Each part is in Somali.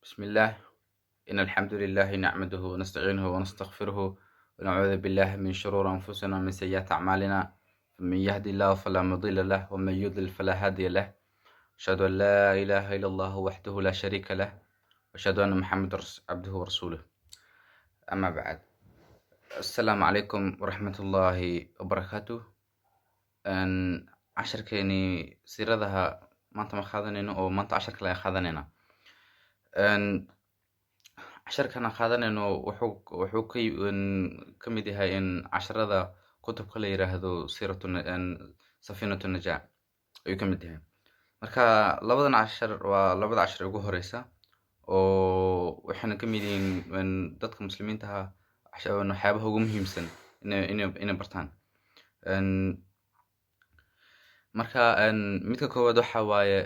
بسم الله. إن الحمد لله نحمده ونستعينه ونستغفره ونعوذ بالله من شرور أنفسنا ومن سيئات أعمالنا. من يهدي الله فلا مضل له ومن يضلل فلا هادي له. أشهد أن لا إله إلا الله وحده لا شريك له وأشهد أن محمد عبده ورسوله. أما بعد، السلام عليكم ورحمة الله وبركاته. casharkeeni siiradaha maanta ma qaadanayno oo maanta casharka laga qaadanayna. casharkan aan qaadanayno wuxuu ka mid yahay in casharada kutubka la yiraahdo safinatu najaa ayuu ka mid yahay. Marka labadan cashar waa labada cashar ugu horeysa oo waxayna ka mid yihiin dadka muslimiinta ah waxyaabaha ugu muhiimsan inay bartaan. marka midka koowaad waxa waaye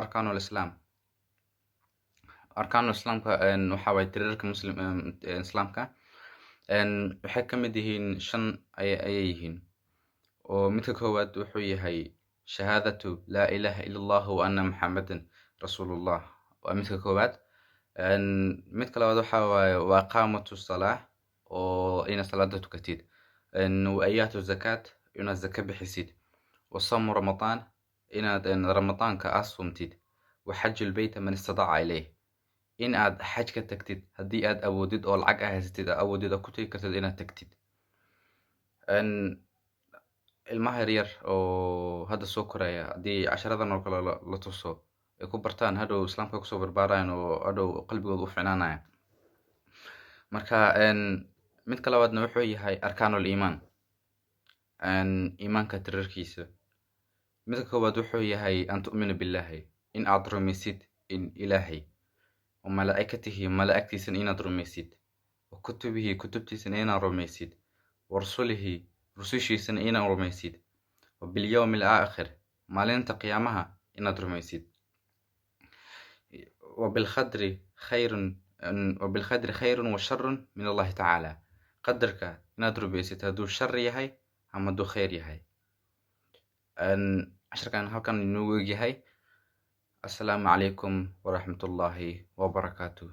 arkaanul islaam. arkaanul islaamka waxa waaye tiirarka islaamka. waxay ka mid yihiin 5 ayay yihiin. oo midka koowaad wuxuu yahay shahaadatu laa ilaaha illa allah wa anna muhammadan rasuulullah. waa midka koowaad. midka labaad waxa waaye waa qaamatu salaah oo ina salaada tukatid. wa ayaatu zakat inaad zaka bixisid. wa samu ramadaan inaad ramadaanka aad sumtid. wa xajul bayta man istadaaca ilayh in aad xaj ka tagtid haddii aad awoodid oo lacag haysatid awoodid ku tagi kartid inaad tagtid. ilmaha yaryar oo hadda soo koraya haddii casharadan oo kale la tuso ay ku bartaan hadhow islaamka kusoo barbaarayaan oo hadhow qalbigooda u fiicnaanaya. marka midka labaadna wuxuu yahay arkaanul iimaan, iimaanka tirarkiisa. midka koowaad wuxuu yahay an tu'mina billahi in aad rumaysid in ilaahay wa malaa'ikatihi malaa'igtiisana inaad rumaysid. wa kutubihi kutubtiisana inaad rumaysid. wa rasulihi rusushiisana inaad rumaysid. wa bilyawmi alaakhir maalinta qiyaamaha inaad rumaysid. wa bilqadri khayrun wa sharrun min allahi tacaala qadarka inaad rumaysid hadduu shar yahay ama hadduu khayr yahay. casharkan halkan inoogu egyahay. assalaamu calaykum waraxmatullaahi wabarakaatuh.